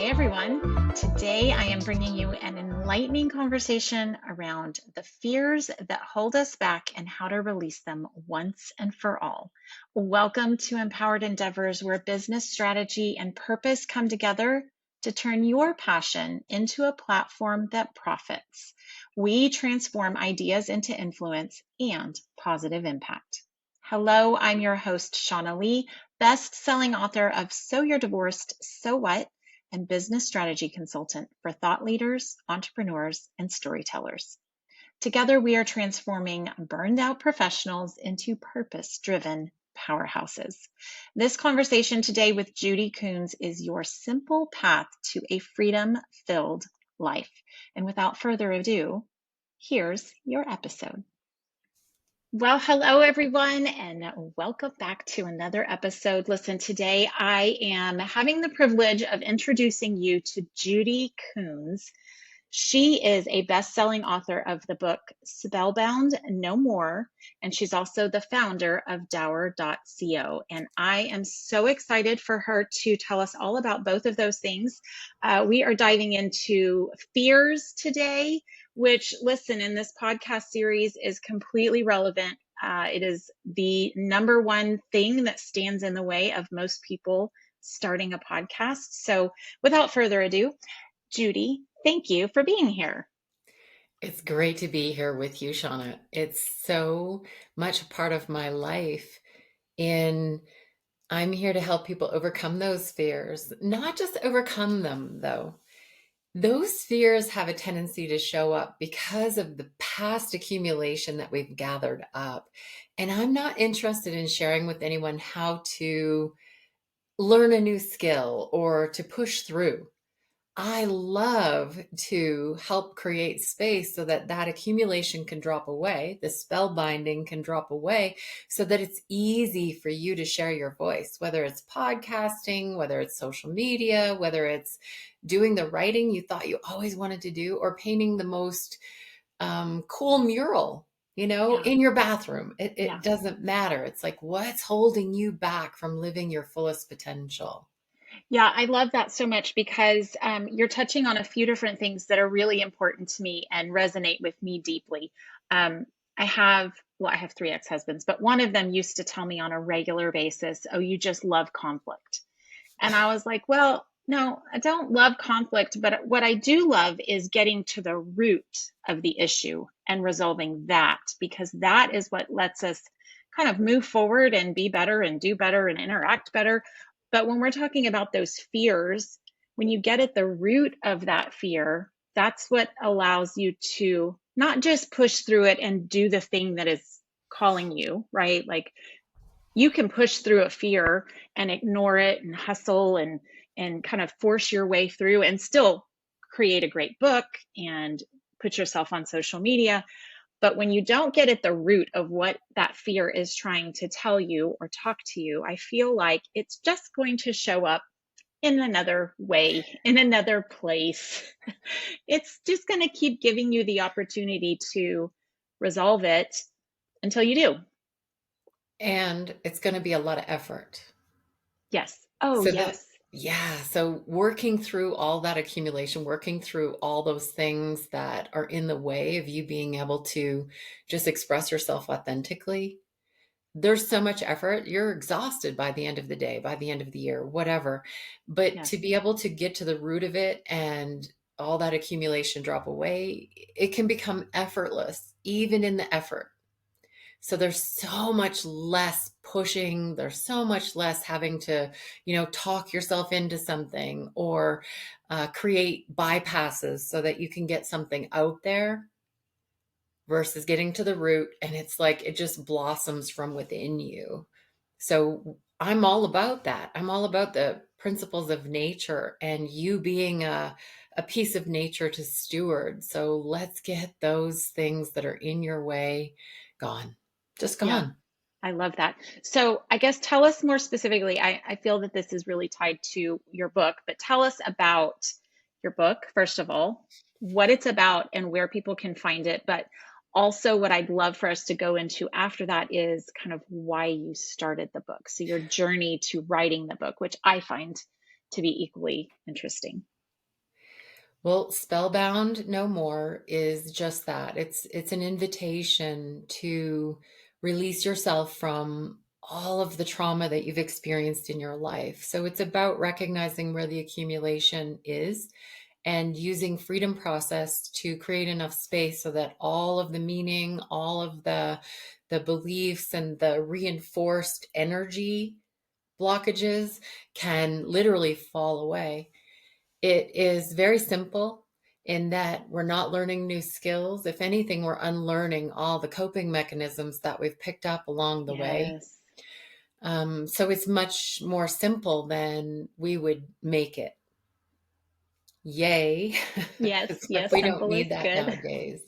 Hey everyone. Today I am bringing you an enlightening conversation around the fears that hold us back and how to release them once and for all. Welcome to Empowered Endeavors, where business strategy and purpose come together to turn your passion into a platform that profits. We transform ideas into influence and positive impact. Hello, I'm your host, Shaunna Lee, best-selling author of So You're Divorced, So What? And business strategy consultant for thought leaders, entrepreneurs, and storytellers. Together, we are transforming burned out professionals into purpose-driven powerhouses. This conversation today with Judy Koons is your simple path to a freedom-filled life. And without further ado, here's your episode. Well, hello everyone, and welcome back to another episode. Listen, today I am having the privilege of introducing you to Judy Koons. She is a best-selling author of the book Spellbound No More, and she's also the founder of Dower.co. And I am so excited for her to tell us all about both of those things. We are diving into fears today, which, listen, in this podcast series is completely relevant. It is the number one thing that stands in the way of most people starting a podcast. So without further ado, Judy, thank you for being here. It's great to be here with you, Shaunna. It's so much a part of my life. And I'm here to help people overcome those fears, not just overcome them, though. Those fears have a tendency to show up because of the past accumulation that we've gathered up. And I'm not interested in sharing with anyone how to learn a new skill or to push through. I love to help create space so that that accumulation can drop away, the spell binding can drop away, so that it's easy for you to share your voice, whether it's podcasting, whether it's social media, whether it's doing the writing you thought you always wanted to do, or painting the most cool mural, in your bathroom. It doesn't matter. It's like, what's holding you back from living your fullest potential? Yeah, I love that so much because you're touching on a few different things that are really important to me and resonate with me deeply. Um, I have three ex-husbands, but one of them used to tell me on a regular basis, "Oh, you just love conflict." And I was like, well, no, I don't love conflict, but what I do love is getting to the root of the issue and resolving that, because that is what lets us kind of move forward and be better and do better and interact better. But when we're talking about those fears, when you get at the root of that fear, that's what allows you to not just push through it and do the thing that is calling you, right? Like, you can push through a fear and ignore it and hustle and kind of force your way through and still create a great book and put yourself on social media. But when you don't get at the root of what that fear is trying to tell you or talk to you, I feel like it's just going to show up in another way, in another place. It's just going to keep giving you the opportunity to resolve it until you do. And it's going to be a lot of effort. Yes. Oh, So that, yes. yeah. So working through all that accumulation, working through all those things that are in the way of you being able to just express yourself authentically, there's so much effort. You're exhausted by the end of the day, by the end of the year, whatever. But to Yes. be able to get to the root of it and all that accumulation drop away, it can become effortless, even in the effort. So there's so much less pushing. There's so much less having to, talk yourself into something or create bypasses so that you can get something out there versus getting to the root. And it's like it just blossoms from within you. So I'm all about that. I'm all about the principles of nature and you being a piece of nature to steward. So let's get those things that are in your way gone. Just Yeah. gone. I love that. So I guess tell us more specifically. I feel that this is really tied to your book, but tell us about your book, first of all, what it's about and where people can find it. But also, what I'd love for us to go into after that is kind of why you started the book. So your journey to writing the book, which I find to be equally interesting. Well, Spellbound No More is just that. It's an invitation to release yourself from all of the trauma that you've experienced in your life. So it's about recognizing where the accumulation is and using freedom process to create enough space so that all of the meaning, all of the beliefs and the reinforced energy blockages can literally fall away. It is very simple in that we're not learning new skills. If anything, we're unlearning all the coping mechanisms that we've picked up along the way. Yes. So it's much more simple than we would make it. Yay, Yes. because Yes. we don't Simple is need that good. nowadays.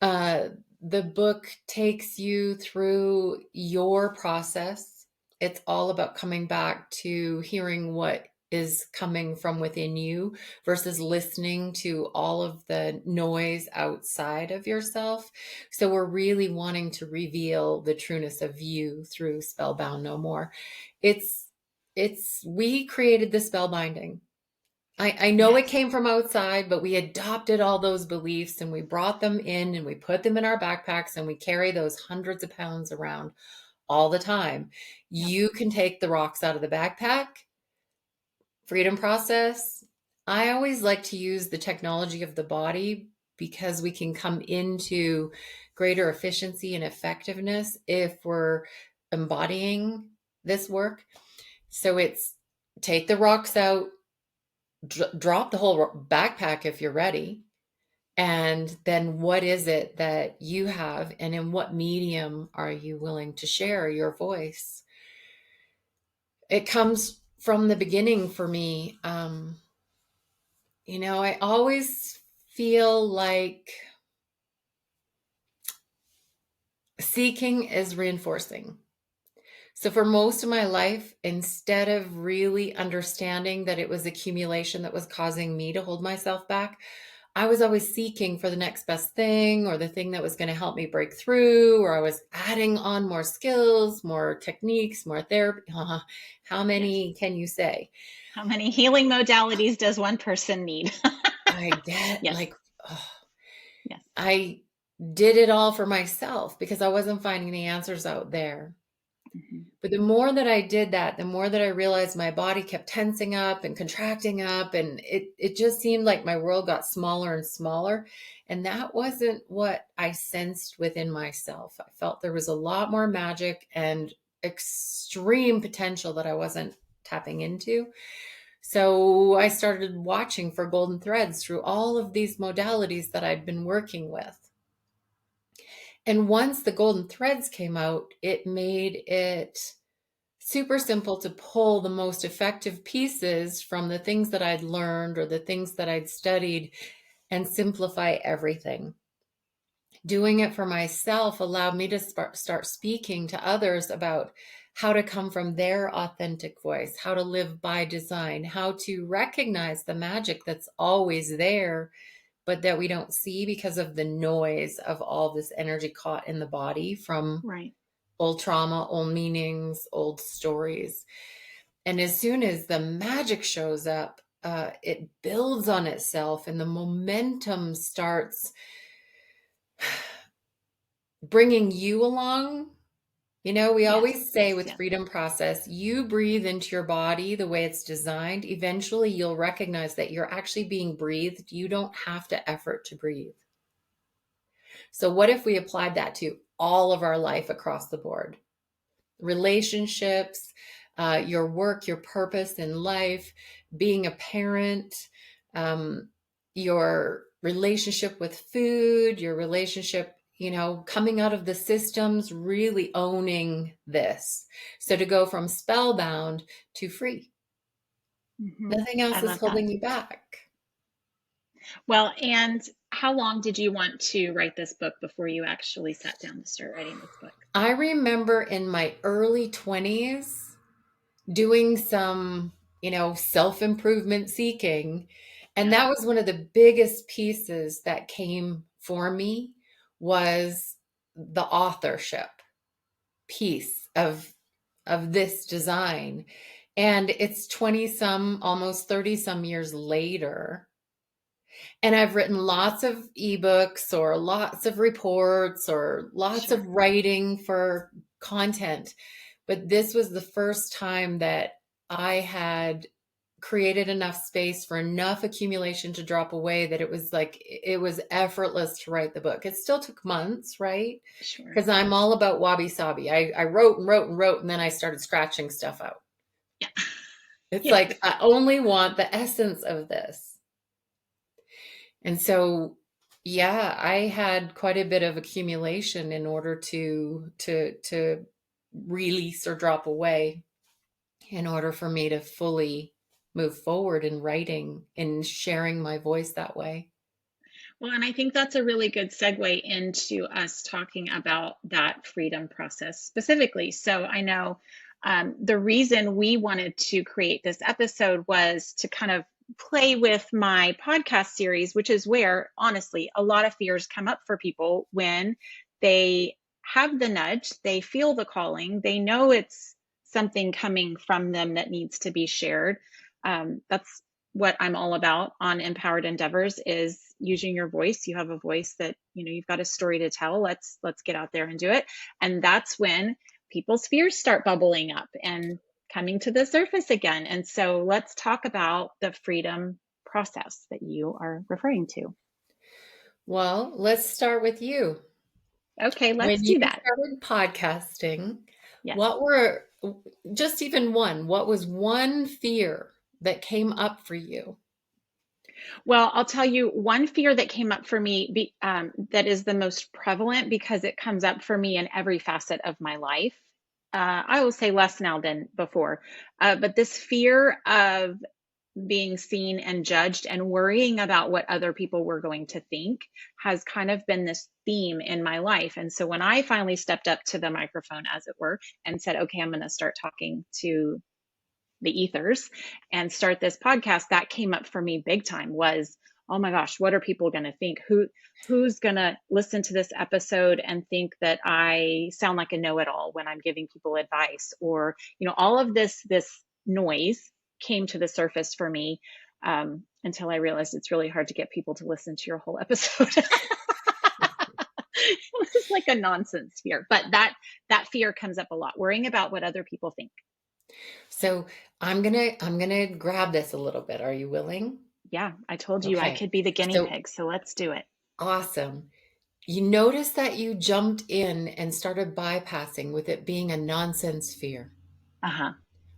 Uh, the book takes you through your process. It's all about coming back to hearing what is coming from within you versus listening to all of the noise outside of yourself. So we're really wanting to reveal the trueness of you through Spellbound No More. It's we created the spellbinding. I know it Yes. came from outside, but we adopted all those beliefs and we brought them in and we put them in our backpacks and we carry those hundreds of pounds around all the time. Yep. You can take the rocks out of the backpack, freedom process. I always like to use the technology of the body because we can come into greater efficiency and effectiveness if we're embodying this work. So it's take the rocks out, drop the whole backpack if you're ready. And then what is it that you have, and in what medium are you willing to share your voice? It comes from the beginning for me. I always feel like seeking is reinforcing. So for most of my life, instead of really understanding that it was accumulation that was causing me to hold myself back, I was always seeking for the next best thing or the thing that was going to help me break through, or I was adding on more skills, more techniques, more therapy. How Yes. many can you say? How many healing modalities does one person need? I get Yes. like, oh, Yes. I did it all for myself because I wasn't finding the answers out there. Mhm. But the more that I did that, the more that I realized my body kept tensing up and contracting up, and it just seemed like my world got smaller and smaller. And that wasn't what I sensed within myself. I felt there was a lot more magic and extreme potential that I wasn't tapping into. So I started watching for golden threads through all of these modalities that I'd been working with. And once the golden threads came out, it made it super simple to pull the most effective pieces from the things that I'd learned or the things that I'd studied and simplify everything. Doing it for myself allowed me to start speaking to others about how to come from their authentic voice, how to live by design, how to recognize the magic that's always there, but that we don't see because of the noise of all this energy caught in the body from Right. old trauma, old meanings, old stories. And as soon as the magic shows up, it builds on itself and the momentum starts bringing you along. We Yes. always say Yes. with Yes. freedom process, you breathe into your body the way it's designed. Eventually, you'll recognize that you're actually being breathed. You don't have to effort to breathe. So, what if we applied that to all of our life across the board? Relationships, your work, your purpose in life, being a parent, um, your relationship with food, your relationship, coming out of the systems, really owning this. So to go from spellbound to free, nothing I else is love that. holding you back. Well, and how long did you want to write this book before you actually sat down to start writing this book? I remember in my early 20s doing some, self improvement seeking. And Yeah. that was one of the biggest pieces that came for me was the authorship piece of this design. And it's 20 some, almost 30 some years later. And I've written lots of ebooks or lots of reports or lots Sure. of writing for content. But this was the first time that I had created enough space for enough accumulation to drop away that it was like it was effortless to write the book. It still took months, right? Sure. Because I'm all about wabi sabi. I wrote and wrote and wrote, and then I started scratching stuff out. Yeah. It's Yes. like I only want the essence of this. And so, yeah, I had quite a bit of accumulation in order to release or drop away in order for me to fully move forward in writing and sharing my voice that way. Well, and I think that's a really good segue into us talking about that freedom process specifically. So I know the reason we wanted to create this episode was to kind of play with my podcast series, which is where, honestly, a lot of fears come up for people when they have the nudge, they feel the calling, they know it's something coming from them that needs to be shared. That's what I'm all about on Empowered Endeavors is using your voice. You have a voice that, you've got a story to tell. Let's get out there and do it. And that's when people's fears start bubbling up and coming to the surface again. And so let's talk about the freedom process that you are referring to. Well, let's start with you. Okay, let's When you do that. started podcasting, Yes. what were just even what was one fear that came up for you? Well, I'll tell you one fear that came up for me that is the most prevalent because it comes up for me in every facet of my life. I will say less now than before, but this fear of being seen and judged and worrying about what other people were going to think has kind of been this theme in my life. And so when I finally stepped up to the microphone, as it were, and said, okay, I'm going to start talking to the ethers and start this podcast, that came up for me big time was, oh my gosh, what are people going to think? Who's going to listen to this episode and think that I sound like a know-it-all when I'm giving people advice? Or, all of this noise came to the surface for me until I realized it's really hard to get people to listen to your whole episode. It was like a nonsense fear, but that fear comes up a lot, worrying about what other people think. So I'm gonna grab this a little bit. Are you willing? Yeah, I told you I Okay. could be the guinea So pig, so let's do it. awesome. You notice that you jumped in and started bypassing with it being a nonsense fear. Uh-huh.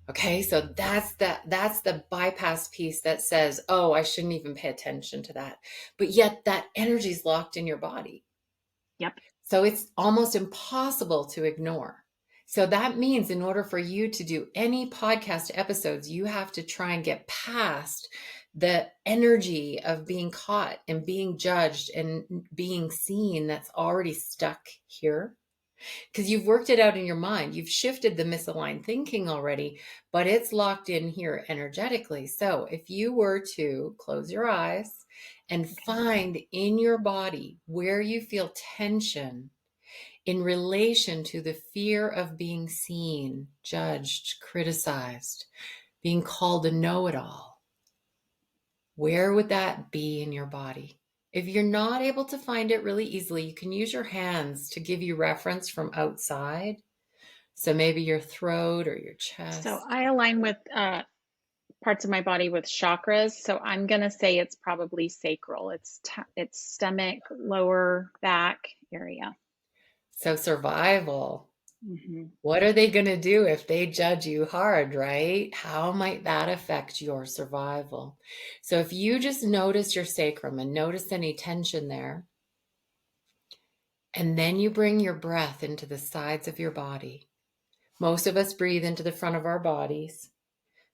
Okay, so that's the bypass piece that says, "Oh, I shouldn't even pay attention to that." But yet that energy is locked in your body. Yep. So it's almost impossible to ignore. So that means in order for you to do any podcast episodes, you have to try and get past the energy of being caught and being judged and being seen that's already stuck here. Because you've worked it out in your mind. You've shifted the misaligned thinking already, but it's locked in here energetically. So if you were to close your eyes and Okay. find in your body where you feel tension in relation to the fear of being seen, judged, criticized, being called a know it all, where would that be in your body? If you're not able to find it really easily, you can use your hands to give you reference from outside. So maybe your throat or your So chest. I align with parts of my body with chakras. So I'm gonna say it's probably sacral. It's stomach, lower back area. So survival. Hmm. What are they going to do if they judge you hard, right? How might that affect your survival? So if you just notice your sacrum and notice any tension there, and then you bring your breath into the sides of your body. Most of us breathe into the front of our bodies,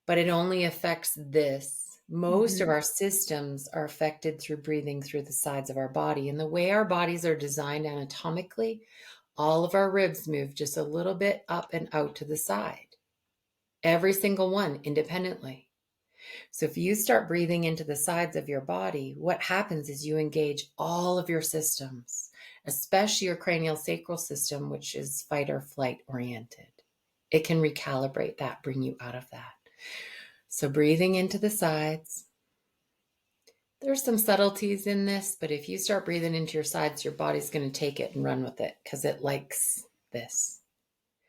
but it only affects this. Most of Hmm. our systems are affected through breathing through the sides of our body. And the way our bodies are designed anatomically, all of our ribs move just a little bit up and out to the side. Every single one independently. So if you start breathing into the sides of your body, what happens is you engage all of your systems, especially your cranial sacral system, which is fight or flight oriented. It can recalibrate that, bring you out of that. So breathing into the sides, There's some subtleties in this, but if you start breathing into your sides, your body's going to take it and run with it because it likes this.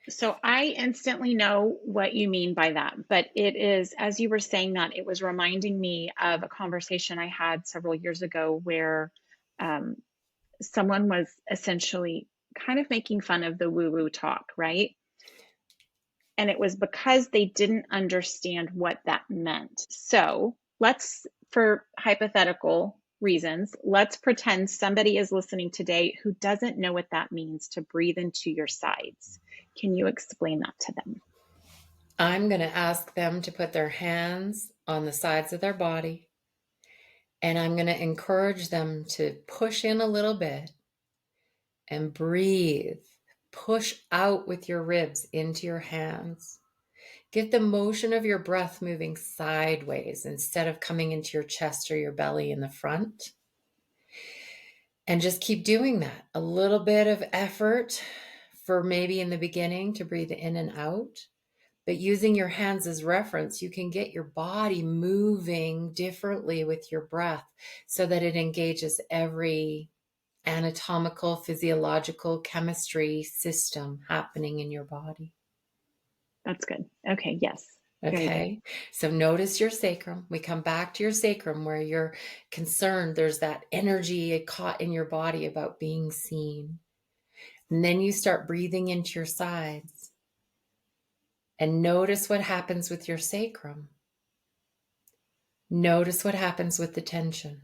So I instantly know what you mean by that. But it is, as you were saying that, it was reminding me of a conversation I had several years ago where um, someone was essentially kind of making fun of the woo woo talk, right? And it was because they didn't understand what that meant. So let's, for hypothetical reasons, let's pretend somebody is listening today who doesn't know what that means to breathe into your sides. Can you explain that to them? I'm going to ask them to put their hands on the sides of their body, and I'm going to encourage them to push in a little bit and breathe. Push out with your ribs into your hands. Get the motion of your breath moving sideways instead of coming into your chest or your belly in the front. And just keep doing that. A little bit of effort for maybe in the beginning to breathe in and out. But using your hands as reference, you can get your body moving differently with your breath so that it engages every anatomical, physiological, chemistry system happening in your body. That's good. Okay, yes. Very good. Okay. So notice your sacrum. We come back to your sacrum where you're concerned. There's that energy caught in your body about being seen. And then you start breathing into your sides and notice what happens with your sacrum. Notice what happens with the tension.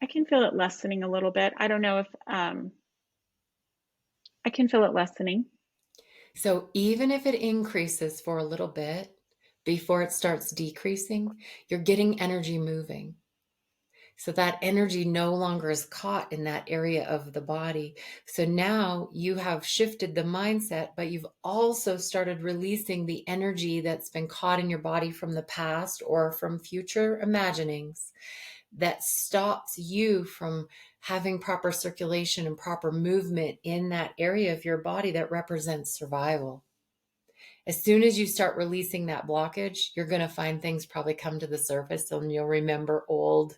I can feel it lessening a little bit. I don't know if I can feel it lessening. So even if it increases for a little bit before it starts decreasing, you're getting energy moving. So that energy no longer is caught in that area of the body. So now you have shifted the mindset, but you've also started releasing the energy that's been caught in your body from the past or from future imaginings that stops you from having proper circulation and proper movement in that area of your body that represents survival. As soon as you start releasing that blockage, you're going to find things probably come to the surface and you'll remember old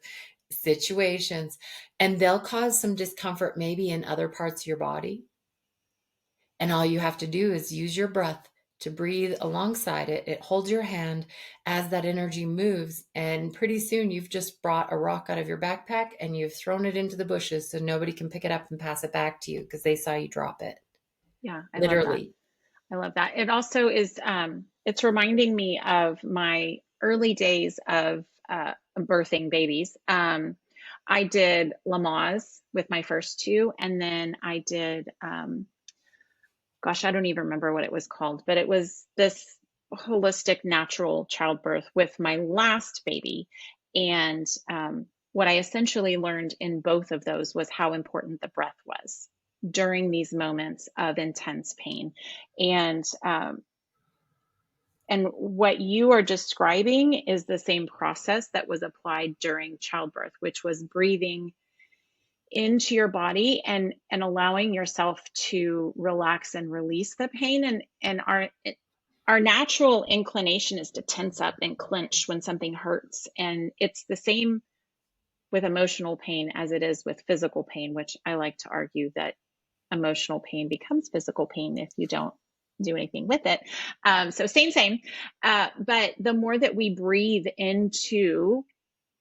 situations and they'll cause some discomfort maybe in other parts of your body. And all you have to do is use your breath to breathe alongside it. It holds your hand as that energy moves. And pretty soon you've just brought a rock out of your backpack and you've thrown it into the bushes so nobody can pick it up and pass it back to you because they saw you drop it. Yeah, I love that. Literally. I love that. It also is, it's reminding me of my early days of birthing babies. I did Lamaze with my first two, and then I did, gosh, I don't even remember what it was called, but it was this holistic natural childbirth with my last baby. And what I essentially learned in both of those was how important the breath was during these moments of intense pain. And and what you are describing is the same process that was applied during childbirth, which was breathing into your body and allowing yourself to relax and release the pain. And our natural inclination is to tense up and clench when something hurts. And it's the same with emotional pain as it is with physical pain, which I like to argue that emotional pain becomes physical pain if you don't do anything with it. So same. But the more that we breathe into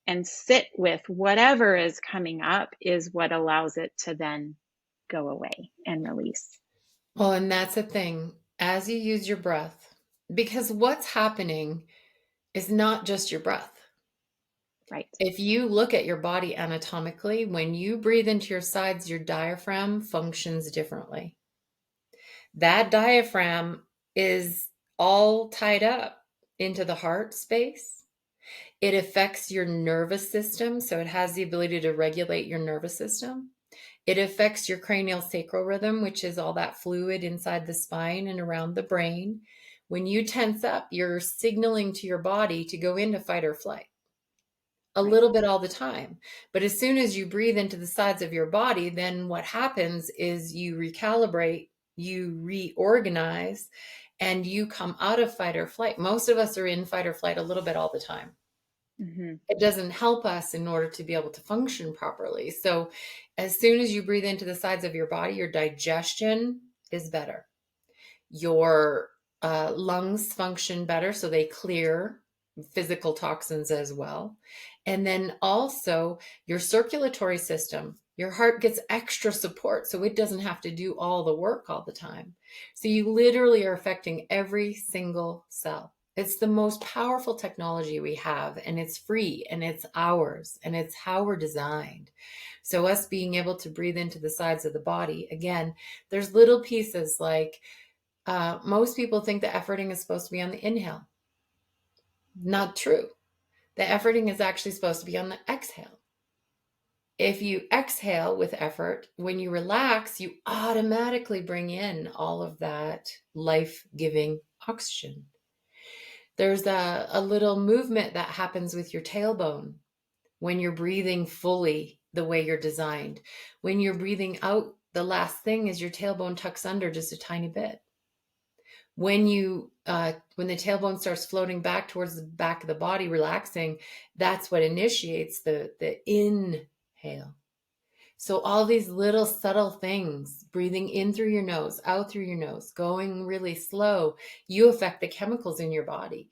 and sit with whatever is coming up is what allows it to then go away and release. Well, and that's the thing. As you use your breath, because what's happening is not just your breath. Right. If you look at your body anatomically, when you breathe into your sides, your diaphragm functions differently. That diaphragm is all tied up into the heart space. It affects your nervous system, so it has the ability to regulate your nervous system. It affects your cranial sacral rhythm, which is all that fluid inside the spine and around the brain. When you tense up, you're signaling to your body to go into fight or flight a Right. little bit all the time. But as soon as you breathe into the sides of your body, then what happens is you recalibrate, you reorganize, and you come out of fight or flight. Most of us are in fight or flight a little bit all the time. Mm-hmm. It doesn't help us in order to be able to function properly. So as soon as you breathe into the sides of your body, your digestion is better. Your lungs function better, so they clear physical toxins as well. And then also your circulatory system, your heart gets extra support, so it doesn't have to do all the work all the time. So you literally are affecting every single cell. It's the most powerful technology we have, and it's free, and it's ours, and it's how we're designed. So us being able to breathe into the sides of the body, again, there's little pieces like most people think the efforting is supposed to be on the inhale. Not true. The efforting is actually supposed to be on the exhale. If you exhale with effort, when you relax, you automatically bring in all of that life-giving oxygen. There's a little movement that happens with your tailbone when you're breathing fully the way you're designed. When you're breathing out, the last thing is your tailbone tucks under just a tiny bit. When the tailbone starts floating back towards the back of the body, relaxing, that's what initiates the inhale. So all these little subtle things, breathing in through your nose, out through your nose, going really slow, you affect the chemicals in your body.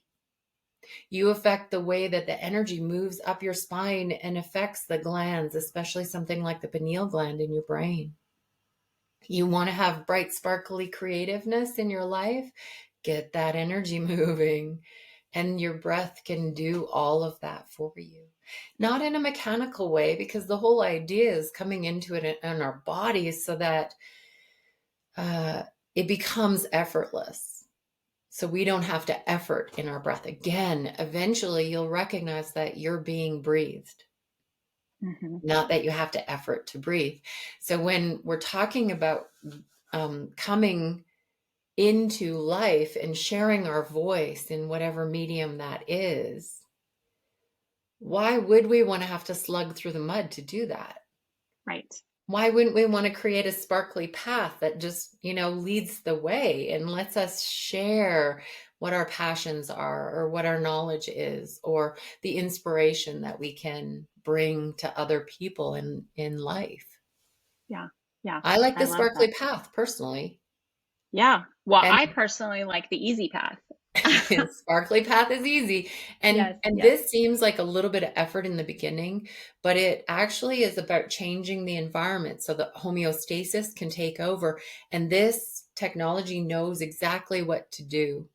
You affect the way that the energy moves up your spine and affects the glands, especially something like the pineal gland in your brain. You want to have bright, sparkly creativeness in your life? Get that energy moving, and your breath can do all of that for you. Not in a mechanical way, because the whole idea is coming into it in our bodies so that it becomes effortless. So we don't have to effort in our breath. Again, eventually you'll recognize that you're being breathed. Mm-hmm. Not that you have to effort to breathe. So when we're talking about coming into life and sharing our voice in whatever medium that is, why would we want to have to slug through the mud to do that? Right. Why wouldn't we want to create a sparkly path that just, leads the way and lets us share what our passions are, or what our knowledge is, or the inspiration that we can bring to other people in life? Yeah. Yeah. I like I the love that. sparkly path personally. Yeah. Well, And I personally like the easy path. sparkly path is easy. And Yes. and Yes. this seems like a little bit of effort in the beginning, but it actually is about changing the environment so that homeostasis can take over. And this technology knows exactly what to do.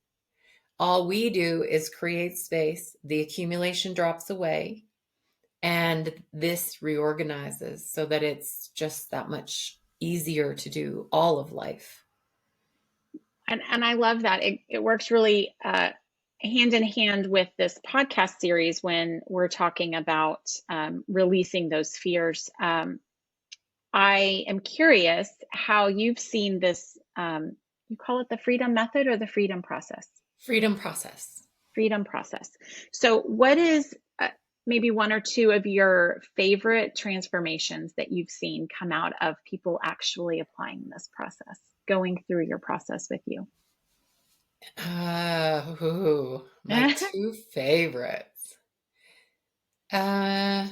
All we do is create space, the accumulation drops away, and this reorganizes so that it's just that much easier to do all of life. And I love that. It works really hand in hand with this podcast series when we're talking about releasing those fears. I am curious how you've seen this. You call it the freedom method or the freedom process? Freedom process. Freedom process. So, what is maybe one or two of your favorite transformations that you've seen come out of people actually applying this process, going through your process with you? My two favorites. Uh,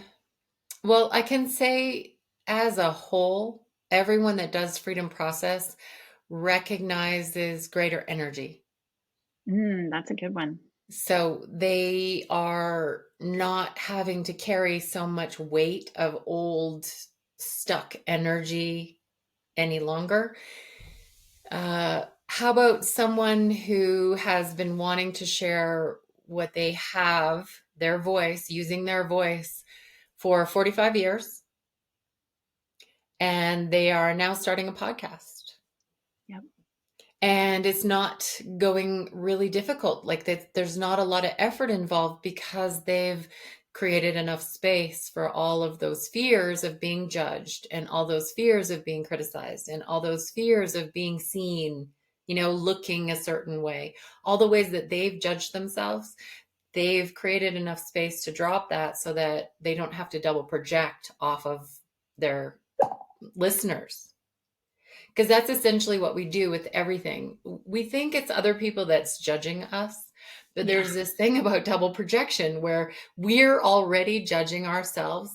well, I can say as a whole, everyone that does freedom process recognizes greater energy. That's a good one. So they are not having to carry so much weight of old stuck energy any longer. How about someone who has been wanting to share what they have, their voice, using their voice for 45 years, and they are now starting a podcast? Yep. And it's not going really difficult. Like there's not a lot of effort involved because they've created enough space for all of those fears of being judged, and all those fears of being criticized, and all those fears of being seen, looking a certain way, all the ways that they've judged themselves. They've created enough space to drop that so that they don't have to double project off of their listeners. Because that's essentially what we do with everything. We think it's other people that's judging us, but Yeah. there's this thing about double projection where we're already judging ourselves.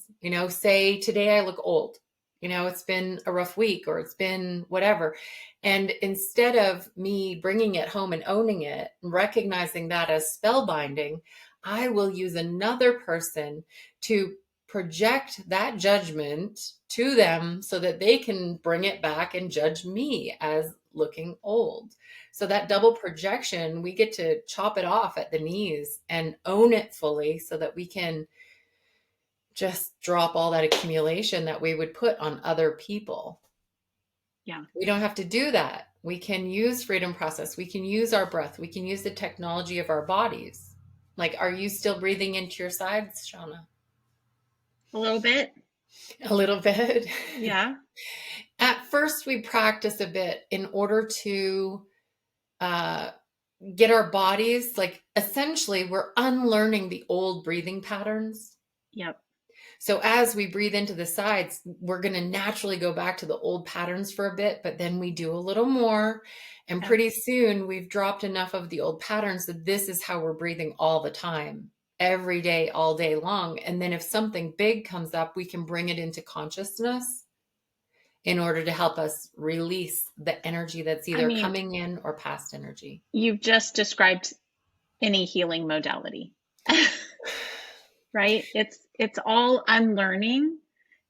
Say today I look old. It's been a rough week or it's been whatever. And instead of me bringing it home and owning it, recognizing that as spellbinding, I will use another person to project that judgment to them so that they can bring it back and judge me as looking old. So that double projection, we get to chop it off at the knees and own it fully so that we can just drop all that accumulation that we would put on other people. Yeah. We don't have to do that. We can use freedom process. We can use our breath. We can use the technology of our bodies. Like, are you still breathing into your sides, Shaunna? A little bit. A little bit. Yeah. At first, we practice a bit in order to uh, get our bodies, like essentially, we're unlearning the old breathing patterns. Yep. So as we breathe into the sides, we're going to naturally go back to the old patterns for a bit, but then we do a little more. And Yep. pretty soon we've dropped enough of the old patterns that this is how we're breathing all the time, every day, all day long. And then if something big comes up, we can bring it into consciousness in order to help us release the energy that's I either mean, coming in or past energy. you've just described any healing modality. Right? It's all unlearning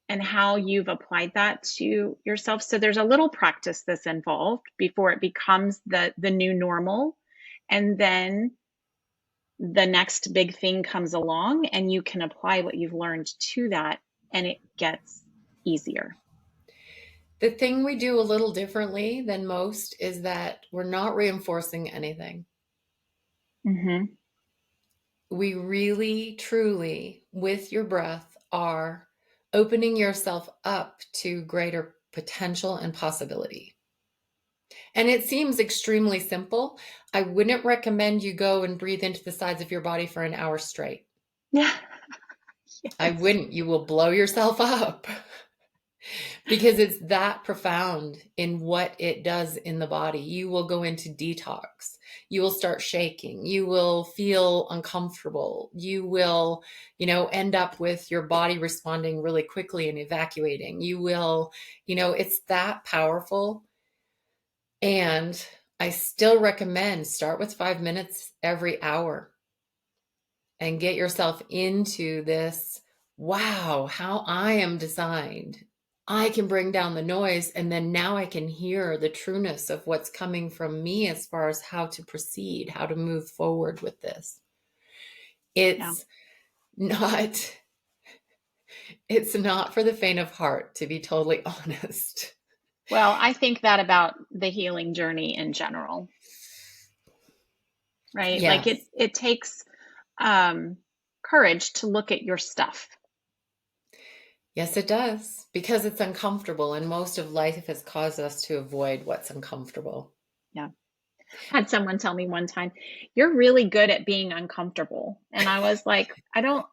and how you've applied that to yourself. So there's a little practice that's involved before it becomes the new normal. And then the next big thing comes along and you can apply what you've learned to that and it gets easier. The thing we do a little differently than most is that we're not reinforcing anything. Mm-hmm. We really, truly, with your breath, are opening yourself up to greater potential and possibility. And it seems extremely simple. I wouldn't recommend you go and breathe into the sides of your body for an hour straight. Yeah. I Yes. wouldn't. You will blow yourself up. Because it's that profound in what it does in the body. You will go into detox. You will start shaking. You will feel uncomfortable. You will, end up with your body responding really quickly and evacuating. You will, it's that powerful. And I still recommend start with 5 minutes every hour and get yourself into this. Wow, how I am designed. I can bring down the noise, and then now I can hear the trueness of what's coming from me as far as how to proceed, how to move forward with this. Yeah. It's not it's not for the faint of heart, to be totally honest. Well, I think that about the healing journey in general, right? Like Yes. it takes um, courage to look at your stuff. Yes, it does, because it's uncomfortable, and most of life has caused us to avoid what's uncomfortable. Yeah. I had someone tell me one time, "You're really good at being uncomfortable." And I was like, I don't,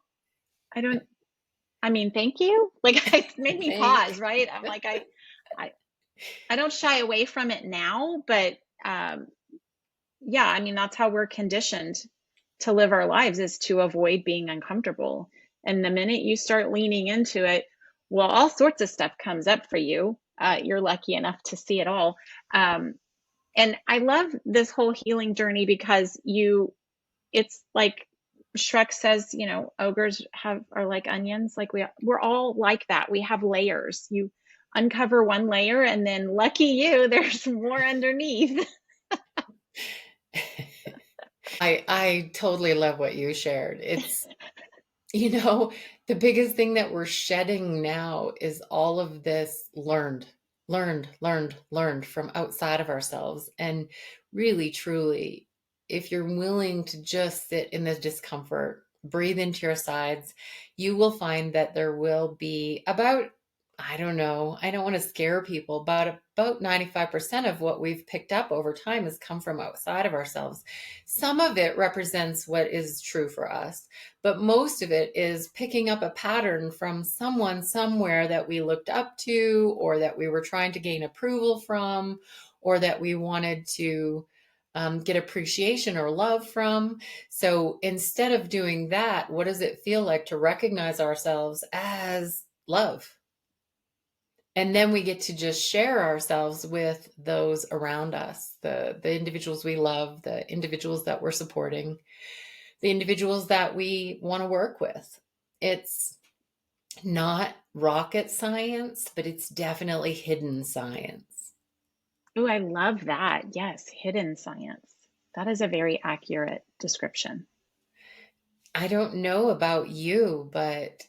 I mean, thank you. Like it made me Thank. pause, right? I'm like, I, I don't shy away from it now, but um, yeah, I mean, that's how we're conditioned to live our lives is to avoid being uncomfortable. And the minute you start leaning into it, well, all sorts of stuff comes up for you. You're lucky enough to see it all. Um, and I love this whole healing journey because it's like Shrek says, ogres are like onions. Like we're all like that. We have layers. You uncover one layer and then lucky you, there's more underneath. I totally love what you shared. It's, the biggest thing that we're shedding now is all of this learned from outside of ourselves. And really, truly, if you're willing to just sit in the discomfort, breathe into your sides, you will find that there will be about I don't know. I don't want to scare people, but about 95% of what we've picked up over time has come from outside of ourselves. Some of it represents what is true for us, but most of it is picking up a pattern from someone somewhere that we looked up to, or that we were trying to gain approval from, or that we wanted to get appreciation or love from. So instead of doing that, what does it feel like to recognize ourselves as love? And then we get to just share ourselves with those around us, the individuals we love, the individuals that we're supporting, the individuals that we want to work with. It's not rocket science, but it's definitely hidden science. Oh, I love that. Yes, hidden science. That is a very accurate description. I don't know about you, but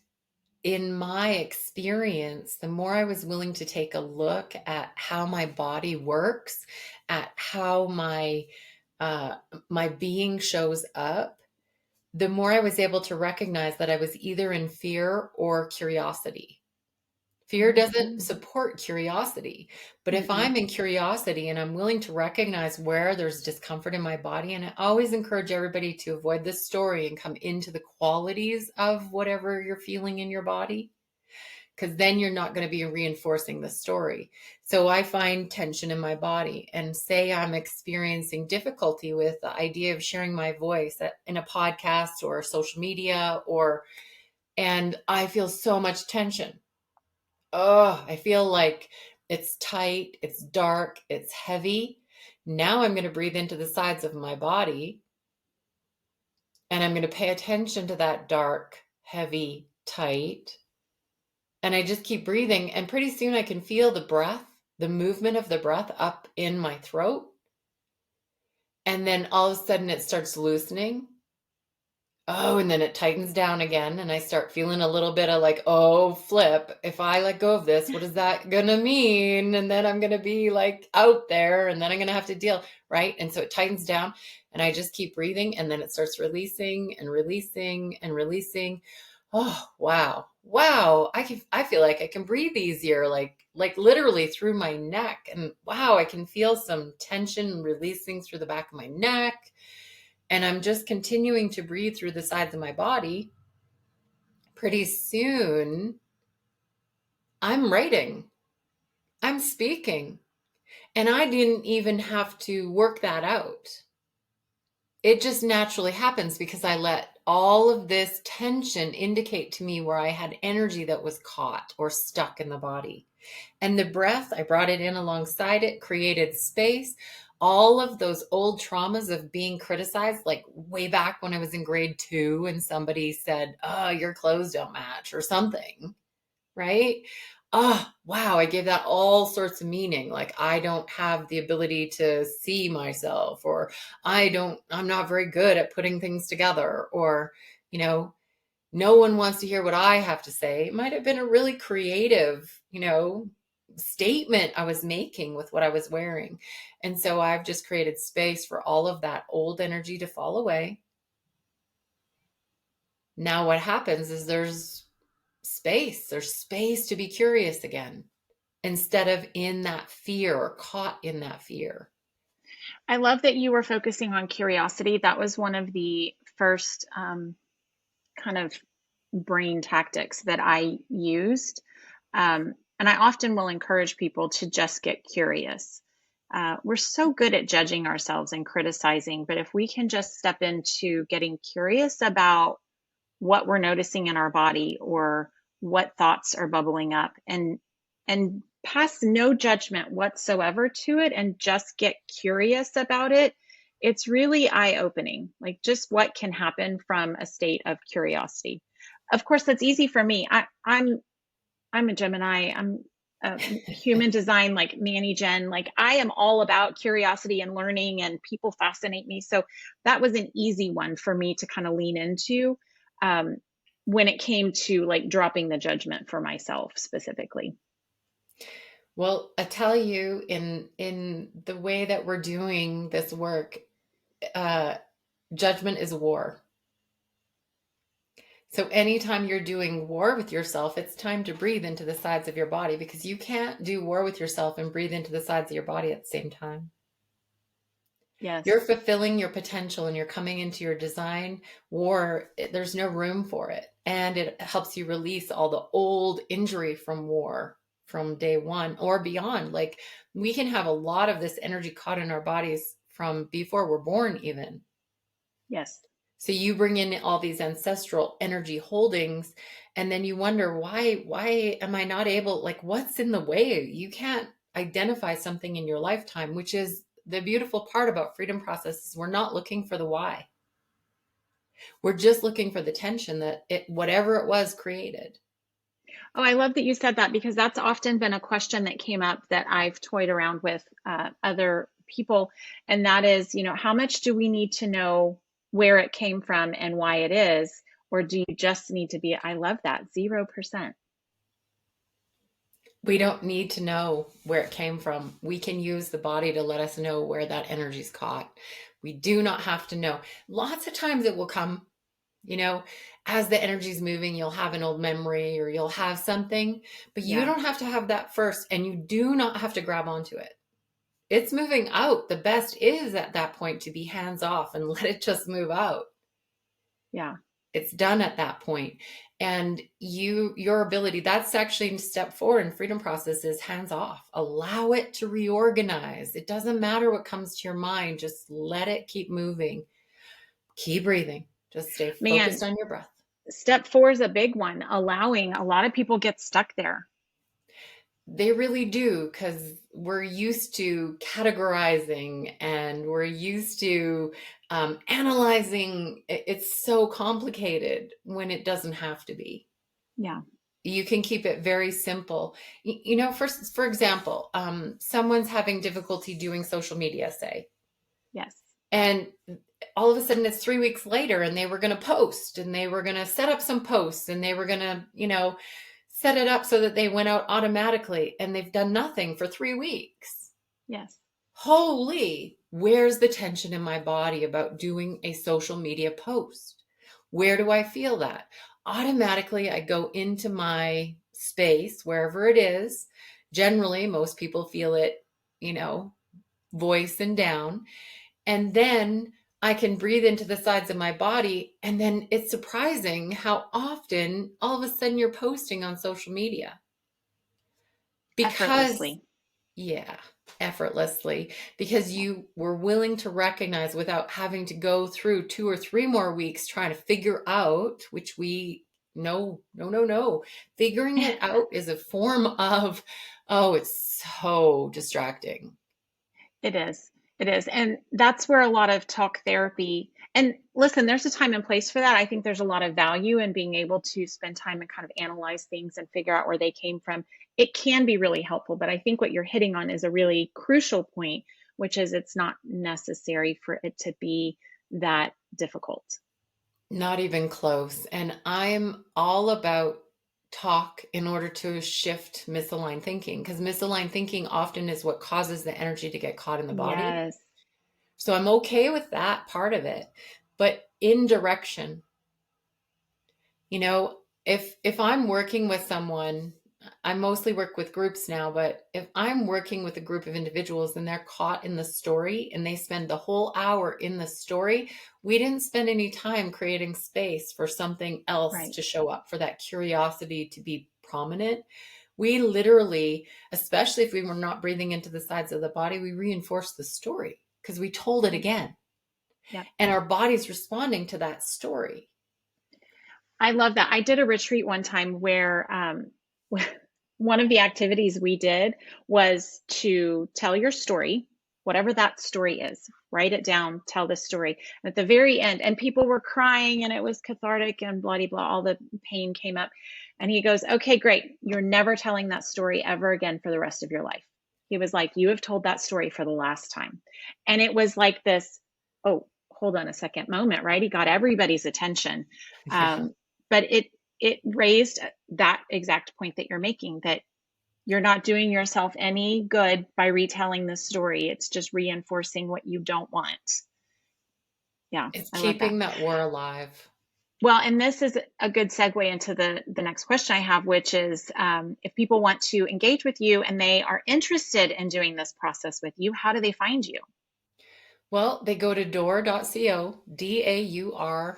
in my experience, the more I was willing to take a look at how my body works, at how uh, my being shows up, the more I was able to recognize that I was either in fear or curiosity. Fear doesn't Mhm. support curiosity. But if Mm-mm. I'm in curiosity and I'm willing to recognize where there's discomfort in my body, and I always encourage everybody to avoid this story and come into the qualities of whatever you're feeling in your body, because then you're not going to be reinforcing the story. So I find tension in my body, and say I'm experiencing difficulty with the idea of sharing my voice in a podcast or social media, and I feel so much tension. Oh, I feel like it's tight, it's dark, it's heavy. Now I'm going to breathe into the sides of my body, and I'm going to pay attention to that dark, heavy, tight. And I just keep breathing. And pretty soon I can feel the breath, the movement of the breath up in my throat. And then all of a sudden it starts loosening. Oh, and then it tightens down again. And I start feeling a little bit of like, oh, flip. If I let go of this, what is that going to mean? And then I'm going to be like out there, and then I'm going to have to deal. Right. And so it tightens down, and I just keep breathing. And then it starts releasing and releasing and releasing. Oh, wow. Wow. I feel like I can breathe easier, like literally through my neck. And wow, I can feel some tension releasing through the back of my neck. And I'm just continuing to breathe through the sides of my body. Pretty soon, I'm writing, I'm speaking, and I didn't even have to work that out. It just naturally happens because I let all of this tension indicate to me where I had energy that was caught or stuck in the body. And the breath, I brought it in alongside it, created space. All of those old traumas of being criticized, like way back when I was in grade 2 and somebody said, oh, your clothes don't match or something, right? Oh, wow. I gave that all sorts of meaning. Like, I don't have the ability to see myself, or I'm not very good at putting things together, or, you know, no one wants to hear what I have to say. It might have been a really creative, statement I was making with what I was wearing. And so I've just created space for all of that old energy to fall away. Now, what happens is there's space to be curious again, instead of in that fear or caught in that fear. I love that you were focusing on curiosity. That was one of the first kind of brain tactics that I used. And I often will encourage people to just get curious. We're so good at judging ourselves and criticizing, but if we can just step into getting curious about what we're noticing in our body or what thoughts are bubbling up, and pass no judgment whatsoever to it and just get curious about it, it's really eye-opening, like just what can happen from a state of curiosity. Of course, that's easy for me. I'm a Gemini. I'm a human design, like Manny Gen. Like I am all about curiosity and learning, and people fascinate me. So that was an easy one for me to kind of lean into um, when it came to like dropping the judgment for myself specifically. Well, I tell you, in the way that we're doing this work, uh, judgment is war. So anytime you're doing war with yourself, it's time to breathe into the sides of your body, because you can't do war with yourself and breathe into the sides of your body at the same time. You're Yes. fulfilling your potential and you're coming into your design war. There's no room for it. And it helps you release all the old injury from war from day one or beyond. Like, we can have a lot of this energy caught in our bodies from before we're born, even. Yes. So you bring in all these ancestral energy holdings, and then you wonder, why am I not able, like, what's in the way? You can't identify something in your lifetime, which is the beautiful part about freedom processes. We're not looking for the why. We're just looking for the tension that whatever it was created. Oh, I love that you said that because that's often been a question that came up that I've toyed around with other people. And that is, how much do we need to know where it came from and why it is? Or do you just need to be, I love that, 0%. We don't need to know where it came from. We can use the body to let us know where that energy's caught. We do not have to know. Lots of times it will come. You know, as the energy's moving, you'll have an old memory or you'll have something, but you Yeah. don't have to have that first, and you do not have to grab onto it. It's moving out. The best is at that point to be hands off and let it just move out. Yeah. It's done at that point. And your ability, that's actually step 4 in freedom process, is hands off. Allow it to reorganize. It doesn't matter what comes to your mind. Just let it keep moving. Keep breathing. Just stay Man, focused on your breath. step 4 is a big one. Allowing, a lot of people get stuck there. They really do, because we're used to categorizing and we're used to analyzing. It's so complicated when it doesn't have to be. Yeah. You can keep it very simple. For example, someone's having difficulty doing social media, say, Yes. and all of a sudden it's 3 weeks later and they were going to post and they were going to set up some posts and they were going to, set it up so that they went out automatically, and they've done nothing for 3 weeks. Yes. Holy, where's the tension in my body about doing a social media post? Where do I feel that? Automatically, I go into my space, wherever it is. Generally, most people feel it, you know, voice and down. And then I can breathe into the sides of my body. And then it's surprising how often all of a sudden you're posting on social media. Because, Effortlessly. yeah, effortlessly, because Yeah. you were willing to recognize without having to go through 2 or 3 more weeks trying to figure out, which we, no, no, no, no. Figuring it out is a form of, oh, it's so distracting. It is. It is. And that's where a lot of talk therapy, and listen, there's a time and place for that. I think there's a lot of value in being able to spend time and kind of analyze things and figure out where they came from. It can be really helpful, but I think what you're hitting on is a really crucial point, which is it's not necessary for it to be that difficult. Not even close. And I'm all about talk in order to shift misaligned thinking, because misaligned thinking often is what causes the energy to get caught in the body. Yes. So I'm okay with that part of it. But in direction, if I'm working with someone, I mostly work with groups now, but if I'm working with a group of individuals and they're caught in the story and they spend the whole hour in the story, we didn't spend any time creating space for something else Right. to show up, for that curiosity to be prominent. We literally, especially if we were not breathing into the sides of the body, we reinforced the story because we told it Right. again. Yep. And our body's responding to that story. I love that. I did a retreat one time where one of the activities we did was to tell your story, whatever that story is. Write it down, tell the story. And at the very end, and people were crying and it was cathartic and blah, blah, blah, all the pain came up. And he goes, okay, great. You're never telling that story ever again for the rest of your life. He was like, you have told that story for the last time. And it was like this, oh, hold on a second moment, right? He got everybody's attention. Yeah. Um, but it raised that exact point that you're making, that you're not doing yourself any good by retelling the story. It's just reinforcing what you don't want. Yeah, It's I love that. keeping that war alive. Well, and this is a good segue into the next question I have, which is if people want to engage with you and they are interested in doing this process with you, how do they find you? Well, they go to daur.co, daur.co,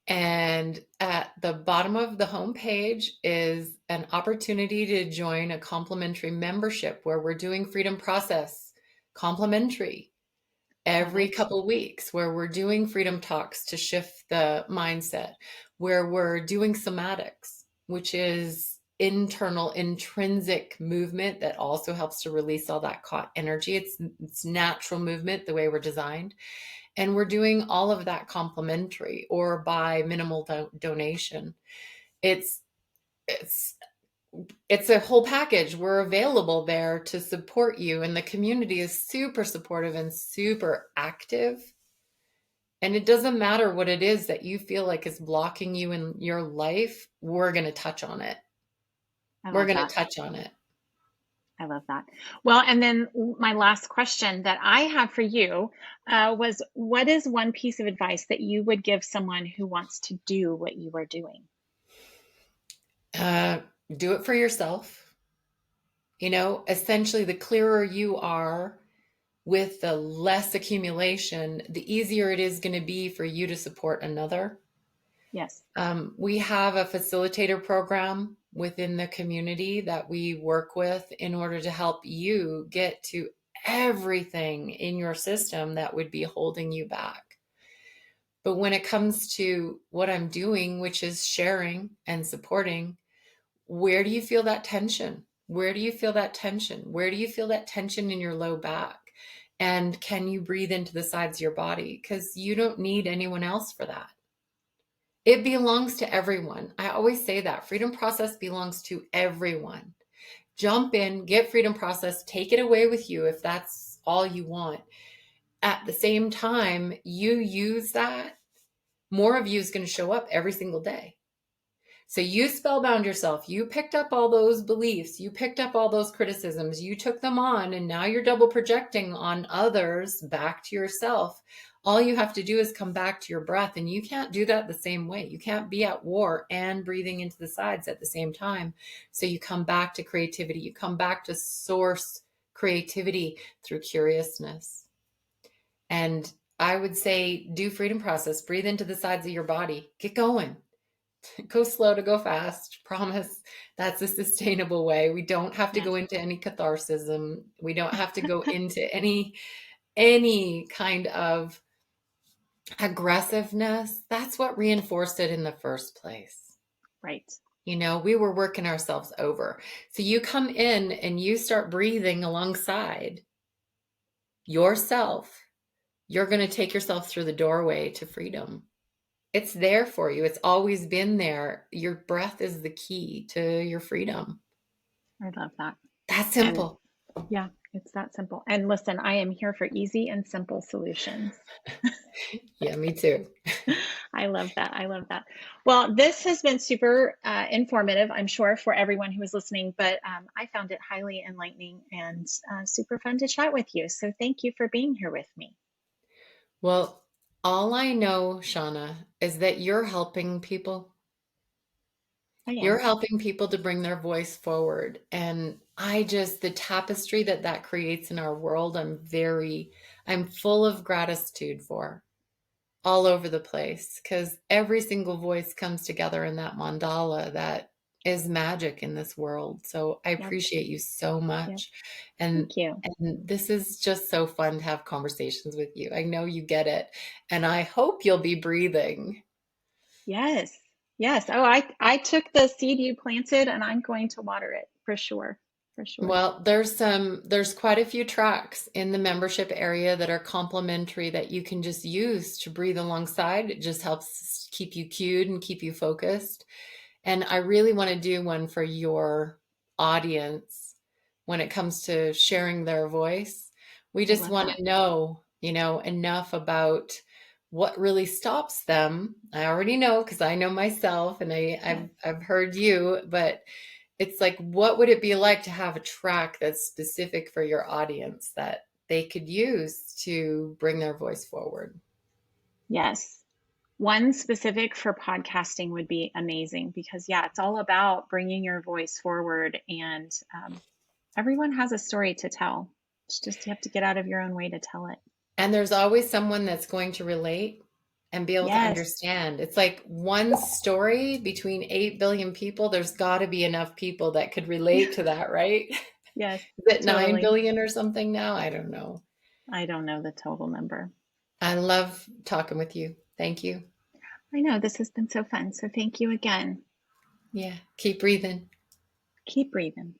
and at the bottom of the homepage is an opportunity to join a complimentary membership where we're doing Freedom Process complimentary Love every it. couple weeks, where we're doing freedom talks to shift the mindset, where we're doing somatics, which is internal intrinsic movement that also helps to release all that caught energy. It's natural movement the way we're designed, and we're doing all of that complimentary or by minimal donation. It's it's it's a whole package. We're available there to support you, and the community is super supportive and super active. And it doesn't matter what it is that you feel like is blocking you in your life, we're going to touch on it. I We're love going to that. touch on it. I love that. Well, and then my last question that I have for you was what is one piece of advice that you would give someone who wants to do what you are doing? Uh, do it for yourself. Essentially, the clearer you are with the less accumulation, the easier it is going to be for you to support another. Yes. We have a facilitator program within the community that we work with in order to help you get to everything in your system that would be holding you back. But when it comes to what I'm doing, which is sharing and supporting, where do you feel that tension? Where do you feel that tension? Where do you feel that tension in your low back? And can you breathe into the sides of your body? Because you don't need anyone else for that. It belongs to everyone. I always say that freedom process belongs to everyone. Jump in, get freedom process, take it away with you if that's all you want. At the same time, you use that, more of you is going to show up every single day. So you spellbound yourself. You picked up all those beliefs. You picked up all those criticisms. You took them on, and now you're double projecting on others back to yourself. All you have to do is come back to your breath, and you can't do that the same way. You can't be at war and breathing into the sides at the same time. So you come back to creativity. You come back to source creativity through curiousness. And I would say do freedom process, breathe into the sides of your body, get going. Go slow to go fast. Promise that's a sustainable way. We don't have to Yes. go into any catharsism. We don't have to go into any kind of aggressiveness. That's what reinforced it in the first place. Right. We were working ourselves over. So you come in and you start breathing alongside yourself. You're going to take yourself through the doorway to freedom. It's there for you. It's always been there. Your breath is the key to your freedom. I love that. That's And simple. yeah, it's that simple. And listen, I am here for easy and simple solutions. Yeah, me too. I love that. I love that. Well, this has been super informative, I'm sure, for everyone who is listening, but I found it highly enlightening and super fun to chat with you. So thank you for being here with me. Well, all I know, Shaunna, is that you're helping people. I You're am. helping people to bring their voice forward. And the tapestry that creates in our world, I'm full of gratitude for all over the place, because every single voice comes together in that mandala that is magic in this world. So I Yep. appreciate you so Yep. much. And Thank you. and this is just so fun to have conversations with you. I know you get it. And I hope you'll be breathing. Yes. Yes. Oh, I took the seed you planted and I'm going to water it for sure. For sure. Well, there's quite a few tracks in the membership area that are complimentary that you can just use to breathe alongside. It just helps keep you cued and keep you focused. And I really want to do one for your audience when it comes to sharing their voice. We I just love want that. to know, enough about what really stops them. I already know because I know myself, and Yes. I've heard you, but it's like, what would it be like to have a track that's specific for your audience that they could use to bring their voice forward? Yes. One specific for podcasting would be amazing because, yeah, it's all about bringing your voice forward, and everyone has a story to tell. It's just you have to get out of your own way to tell it. And there's always someone that's going to relate and be able to Yes, understand. It's like one story between 8 billion people. There's got to be enough people that could relate to that, right? yes, Is it 9 totally. billion or something now? I don't know. I don't know the total number. I love talking with you. Thank you. I know this has been so fun. So thank you again. Yeah. Keep breathing. Keep breathing.